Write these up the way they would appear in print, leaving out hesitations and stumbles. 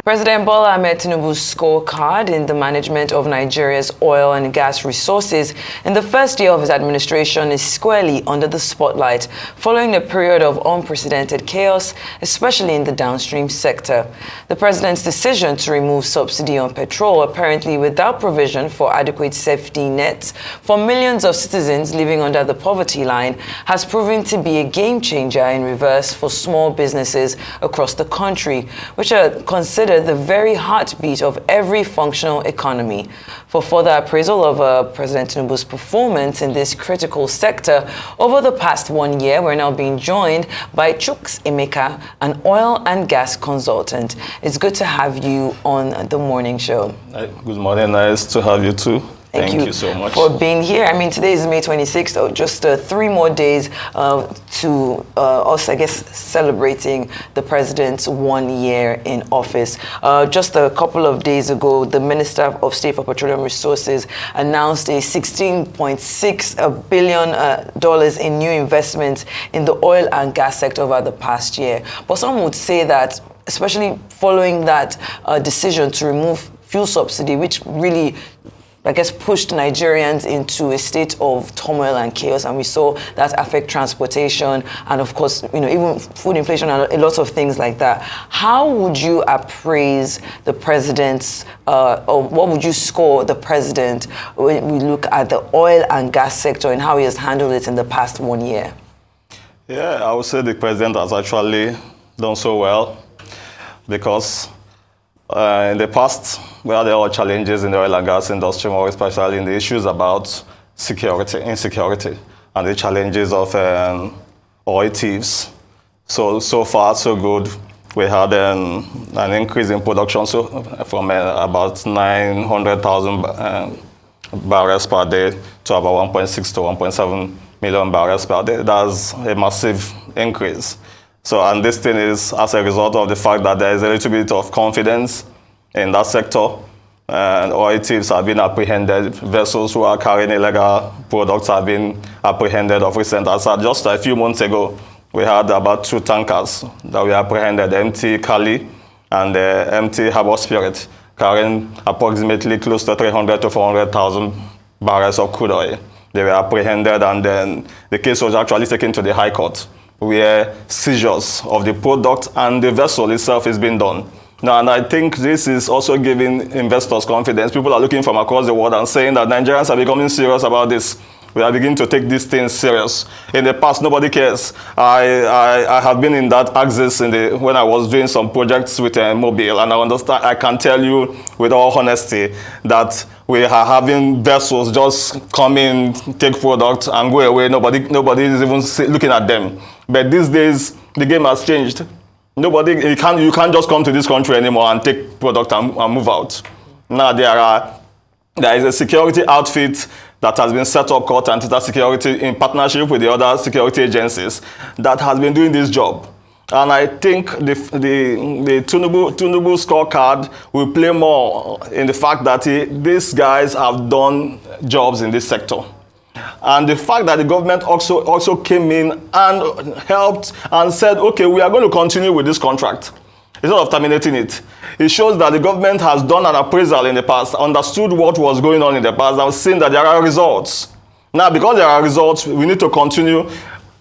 President Bola Ahmed Tinubu's scorecard in the management of Nigeria's oil and gas resources in the first year of his administration is squarely under the spotlight, following a period of unprecedented chaos, especially in the downstream sector. The president's decision to remove subsidy on petrol, apparently without provision for adequate safety nets for millions of citizens living under the poverty line, has proven to be a game changer in reverse for small businesses across the country, which are considered the very heartbeat of every functional economy. For further appraisal of President Tinubu's performance in this critical sector over the past 1 year, we're now being joined by Chuks, Emeka, an oil and gas consultant. It's good to have you on the morning show. Good morning, nice to have you too. Thank you so much for being here. I mean, today is May 26th, so just 3 more days to us, I guess, celebrating the president's 1 year in office. Just a couple of days ago, the Minister of State for Petroleum Resources announced a $16.6 billion in new investments in the oil and gas sector over the past year. But some would say that, especially following that decision to remove fuel subsidy, which really, I guess, pushed Nigerians into a state of turmoil and chaos, and we saw that affect transportation and, of course, even food inflation and a lot of things like that. How would you appraise the president's, or what would you score the president when we look at the oil and gas sector and how he has handled it in the past 1 year? Yeah, I would say the president has actually done so well, because in the past, we had a lot of challenges in the oil and gas industry, more especially in the issues about insecurity, and the challenges of oil thieves. So far, so good. We had an increase in production from about 900,000 barrels per day to about 1.6 to 1.7 million barrels per day. That's a massive increase. So, and this thing is as a result of the fact that there is a little bit of confidence in that sector, and oil thieves have been apprehended. Vessels who are carrying illegal products have been apprehended of recent. As just a few months ago, we had about 2 tankers that we apprehended, MT Kali and MT Harbour Spirit, carrying approximately close to 300 to 400,000 barrels of crude oil. They were apprehended, and then the case was actually taken to the High Court, where seizures of the product and the vessel itself is being done. Now, and I think this is also giving investors confidence. People are looking from across the world and saying that Nigerians are becoming serious about this. We are beginning to take these things serious. In the past, nobody cares. I have been in that axis when I was doing some projects with Mobile, and I understand. I can tell you with all honesty that we are having vessels just come in, take product, and go away. Nobody is even looking at them. But these days, the game has changed. You can't just come to this country anymore and take product and move out. Now there is a security outfit that has been set up called Antita Security in partnership with the other security agencies that has been doing this job. And I think the Tinubu scorecard will play more in the fact that these guys have done jobs in this sector. And the fact that the government also came in and helped and said, okay, we are going to continue with this contract instead of terminating it. It shows that the government has done an appraisal in the past, understood what was going on in the past, and seen that there are results. Now, because there are results, we need to continue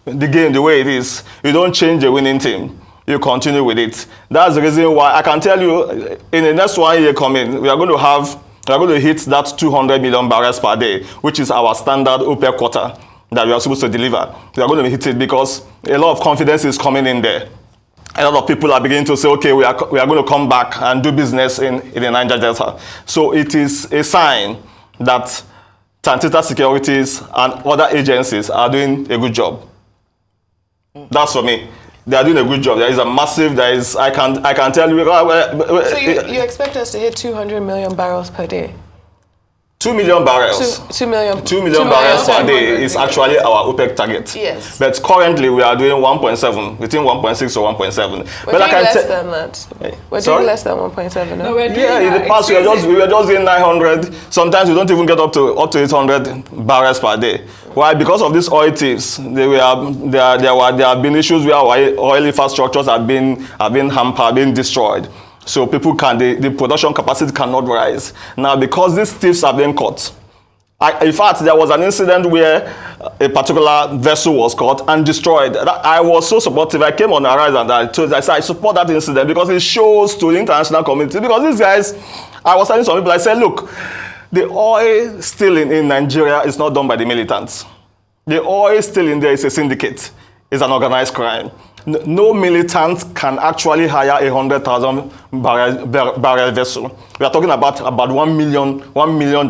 the game the way it is. You don't change the winning team. You continue with it. That's the reason why I can tell you, in the next 1 year coming, we are going to hit that 200 million barrels per day, which is our standard OPEC quota that we are supposed to deliver. We are going to hit it because a lot of confidence is coming in there. A lot of people are beginning to say, okay, we are going to come back and do business in the Niger Delta. So it is a sign that Antita Securities and other agencies are doing a good job. That's for me. They are doing a good job. There is a massive, I can tell you. So you expect us to hit 200 million barrels per day? 2 million barrels. 2 million barrels per day is actually our OPEC target. Yes. But currently we are doing 1.7, between 1.6 to 1.7. We're doing less than that. We're doing less than 1.7. No? Yeah, in the past we were just doing 900. Sometimes we don't even get up to 800 barrels per day. Why? Because of these oil thieves. There have been issues where our oil infrastructures have been hampered, been destroyed. So people the production capacity cannot rise. Now, because these thieves have been caught, in fact, there was an incident where a particular vessel was caught and destroyed. I was so supportive. I came on the rise and I said, I support that incident because it shows to the international community. Because these guys, I was telling some people, I said, look, the oil stealing in Nigeria is not done by the militants. The oil stealing there is a syndicate. It's an organized crime. No militant can actually hire a 100,000 barrel vessel. We are talking about $1 million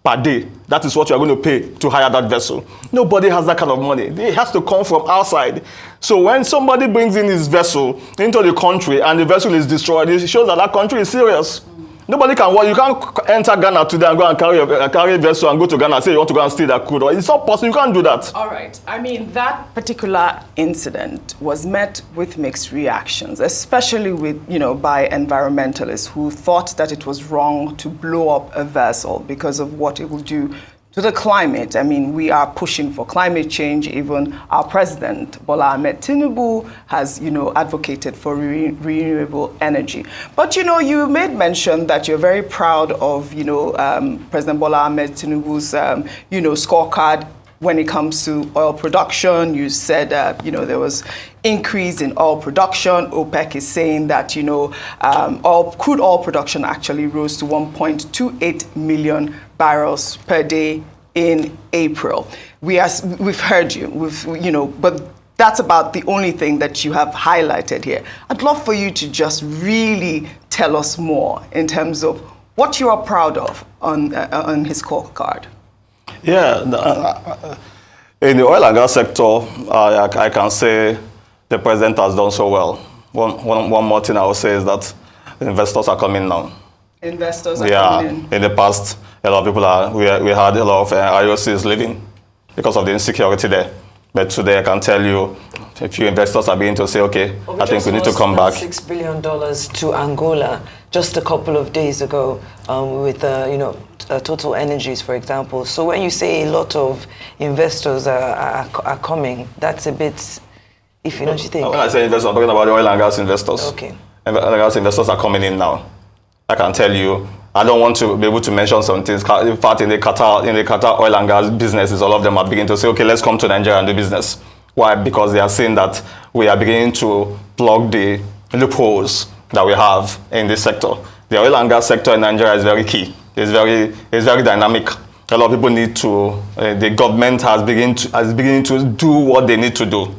per day. That is what you are going to pay to hire that vessel. Nobody has that kind of money. It has to come from outside. So when somebody brings in his vessel into the country and the vessel is destroyed, it shows that that country is serious. Nobody can work. You can't enter Ghana today and go and carry a vessel and go to Ghana and say you want to go and steal that crude oil. It's not possible. You can't do that. All right. I mean, that particular incident was met with mixed reactions, especially with, by environmentalists who thought that it was wrong to blow up a vessel because of what it will do to the climate. I mean, we are pushing for climate change. Even our president, Bola Ahmed Tinubu, has, advocated for renewable energy. But, you made mention that you're very proud of, President Bola Ahmed Tinubu's, scorecard when it comes to oil production. You said, there was increase in oil production. OPEC is saying that, crude oil production actually rose to 1.28 million barrels per day in April. We've heard you, but that's about the only thing that you have highlighted here. I'd love for you to just really tell us more in terms of what you are proud of on his scorecard. Yeah, in the oil and gas sector, I can say the president has done so well. One more thing I will say is that investors are coming now. Investors are coming in. In the past, a lot of people we had a lot of IOCs leaving because of the insecurity there. But today I can tell you, a few investors are beginning to say, okay, I think we need to come back. $6 billion to Angola just a couple of days ago with, Total Energies, for example. So when you say a lot of investors are coming, that's a bit iffy, don't you think? When I say investors, I'm talking about the oil and gas investors. Okay. Oil and gas investors are coming in now. I can tell you, I don't want to be able to mention some things. In fact, in the Qatar oil and gas businesses, all of them are beginning to say, okay, let's come to Nigeria and do business. Why? Because they are seeing that we are beginning to plug the loopholes that we have in this sector. The oil and gas sector in Nigeria is very key. It's very dynamic. A lot of people need to, the government has beginning to do what they need to do.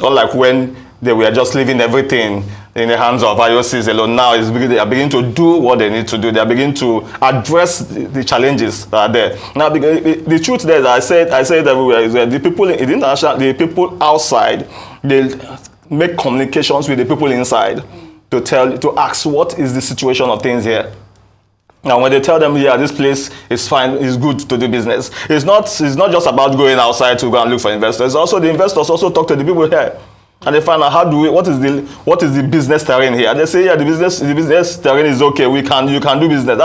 Not like when they were just leaving everything in the hands of IOCs alone. Now they are beginning to do what they need to do. They are beginning to address the challenges that are there. Now, the truth there is, I said everywhere, is that the people in the international, the people outside, they make communications with the people inside to ask what is the situation of things here. Now, when they tell them, yeah, this place is fine, it's good to do business, it's not just about going outside to go and look for investors. Also, the investors also talk to the people here. And they find out what is the business terrain here. And they say, yeah, the business terrain is okay. You can do business.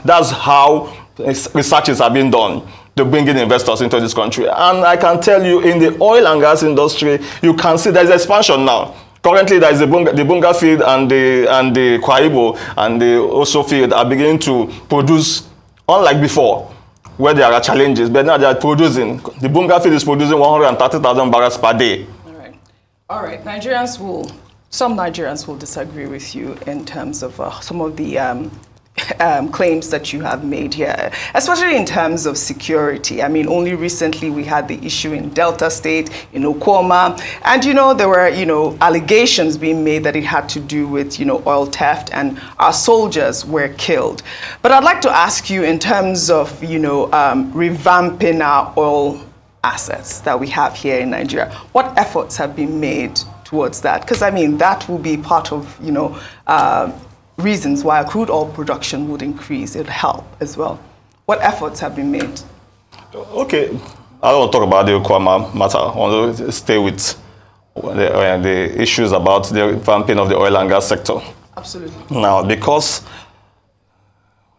That's how researches are being done to bring in investors into this country. And I can tell you, in the oil and gas industry, you can see there's expansion now. Currently, there is the Bunga field and the Kwaibo and the Oso field are beginning to produce, unlike before, where there are challenges. But now they are producing. The Bunga field is producing 130,000 barrels per day. All right, some Nigerians will disagree with you in terms of some of the claims that you have made here, especially in terms of security. I mean, only recently we had the issue in Delta State, in Okoma, and there were allegations being made that it had to do with oil theft, and our soldiers were killed. But I'd like to ask you in terms of revamping our oil assets that we have here in Nigeria, what efforts have been made towards that? Because I mean, that will be part of reasons why crude oil production would increase. It would help as well. What efforts have been made? Okay, I don't want to talk about the Okwama matter. I want to stay with the issues about the revamping of the oil and gas sector. Absolutely. Now, because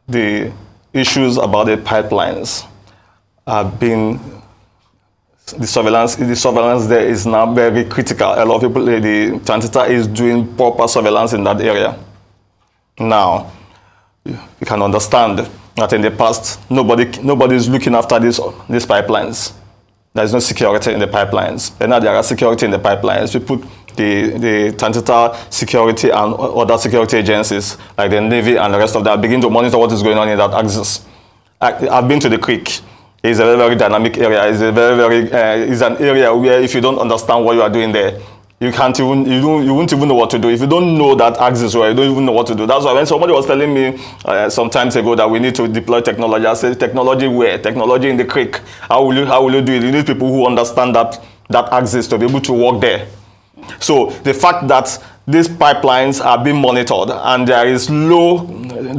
the issues about the pipelines have been The surveillance there is now very critical. A lot of people, the Tantita is doing proper surveillance in that area. Now, you can understand that in the past, nobody is looking after these pipelines. There is no security in the pipelines. And now there are security in the pipelines. We put the Tantita security and other security agencies, like the Navy and the rest of that, begin to monitor what is going on in that axis. I've been to the creek. It's a very, very dynamic area. It's a it's an area where if you don't understand what you are doing there, you won't even know what to do. If you don't know that axis, well, you don't even know what to do. That's why when somebody was telling me some times ago that we need to deploy technology, I said, technology where? Technology in the creek. How will you do it? You need people who understand that axis to be able to work there. So the fact that these pipelines are being monitored and there is low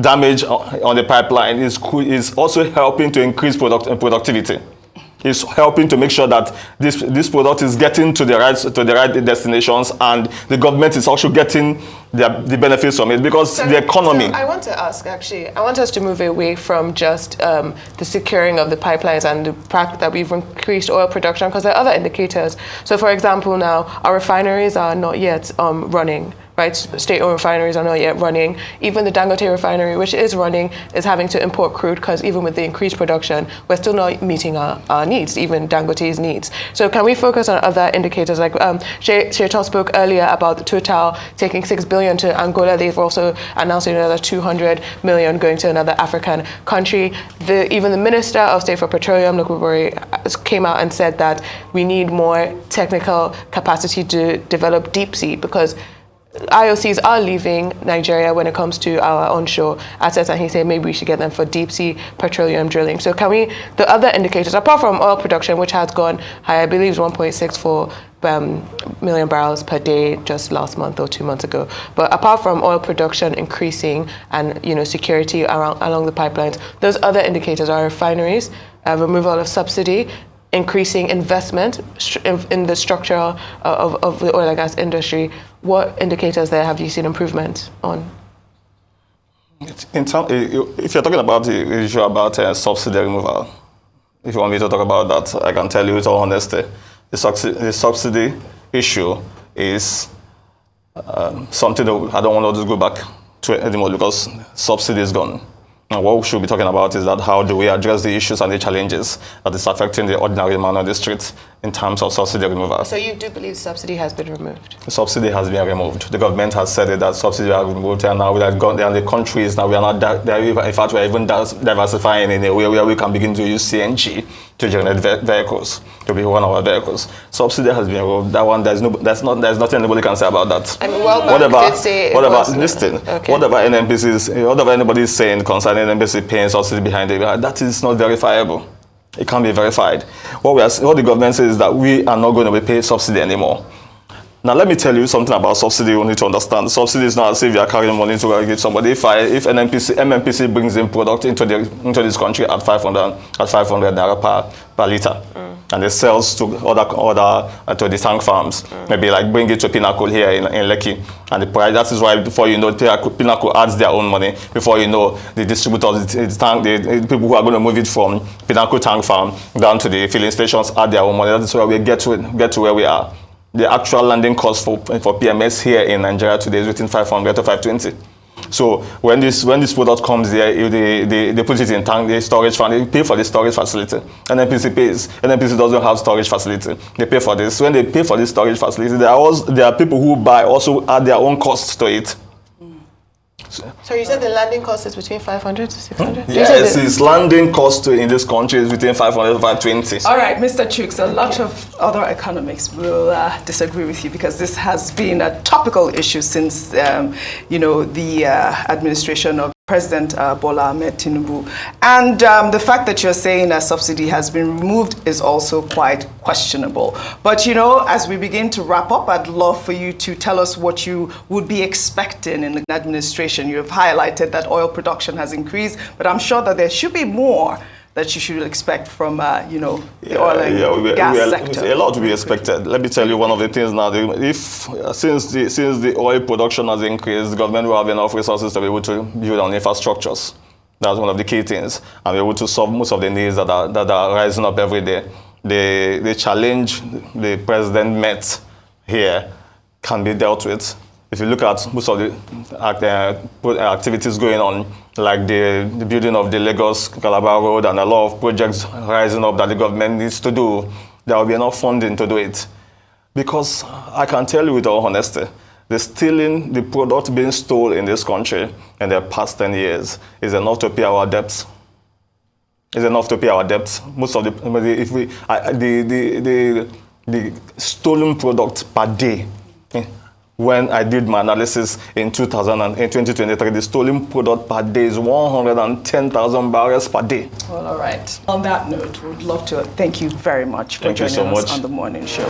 damage on the pipeline is also helping to increase productivity. It's helping to make sure that this product is getting to the right destinations, and the government is also getting the benefits from it, because the economy. So I want to ask, actually, I want us to move away from just the securing of the pipelines and the fact that we've increased oil production, because there are other indicators. So, for example, now our refineries are not yet running. Right, state-owned refineries are not yet running. Even the Dangote refinery, which is running, is having to import crude, because even with the increased production, we're still not meeting our needs, even Dangote's needs. So can we focus on other indicators? Like Shaitan spoke earlier about Total taking $6 billion to Angola. They've also announced another $200 million going to another African country. Even the Minister of State for Petroleum, Nukuburi, came out and said that we need more technical capacity to develop deep sea, because IOCs are leaving Nigeria when it comes to our onshore assets, and he said maybe we should get them for deep sea petroleum drilling. So can we, the other indicators, apart from oil production, which has gone high, I believe it's 1.64 million barrels per day just last month or 2 months ago. But apart from oil production increasing and security along the pipelines, those other indicators are refineries, removal of subsidy, increasing investment in the structure of the oil and gas industry. What indicators there have you seen improvement on? If you're talking about the issue about subsidy removal, if you want me to talk about that, I can tell you with all honesty, the subsidy issue is something that I don't want to go back to anymore, because subsidy is gone. And what we should be talking about is that how do we address the issues and the challenges that is affecting the ordinary man on the street in terms of subsidy removal. So you do believe subsidy has been removed? The subsidy has been removed. The government has said that subsidy are removed, and now we have gone there, and the countries now we are not. In fact, we are even diversifying in a way where we can begin to use CNG to generate vehicles, to be one of our vehicles. Subsidy has been removed. That one, there's nothing anybody can say about that. I mean, whatever anybody is saying concerning NNPC paying subsidy behind it, that is not verifiable. It can't be verified. What the government says is that we are not going to be paying subsidy anymore. Now, let me tell you something about subsidy you need to understand. Subsidy is not as if you are carrying money to give somebody. If MNPC brings in product into this country at 500 naira per liter, and it sells to to the tank farms, maybe like bring it to Pinnacle here in Lekki, and the price. That is why before you know, Pinnacle adds their own money. Before you know, the distributors, the people who are going to move it from Pinnacle tank farm down to the filling stations add their own money. That is why we get to where we are. The actual landing cost for PMS here in Nigeria today is between 500 to 520. So when this product comes here, they put it in the storage fund. They pay for the storage facility. NNPC pays. NNPC doesn't have storage facility. They pay for this. When they pay for this storage facility, there are people who also add their own costs to it. So you said the landing cost is between 500 to 600? Yes, its landing cost in this country is between 500 to 520. All right, Mr. Chuks, a lot of other economics will disagree with you, because this has been a topical issue since, the administration of President Bola Ahmed Tinubu. And the fact that you're saying a subsidy has been removed is also quite questionable. But, as we begin to wrap up, I'd love for you to tell us what you would be expecting in the administration. You have highlighted that oil production has increased, but I'm sure that there should be more that you should expect from, the oil and gas sector. A lot to be expected. Let me tell you one of the things now. Since the oil production has increased, the government will have enough resources to be able to build on infrastructures. That's one of the key things, and be able to solve most of the needs that are rising up every day. the challenge the president met here can be dealt with. If you look at most of the activities going on, like the building of the Lagos-Calabar Road and a lot of projects rising up that the government needs to do, there will be enough funding to do it. Because I can tell you with all honesty, the product being stolen in this country in the past 10 years is enough to pay our debts. It's enough to pay our debts. Most of the stolen products per day. When I did my analysis in 2023, the stolen product per day is 110,000 barrels per day. Well, all right. On that note, we would love to thank you very much for joining us on the morning show.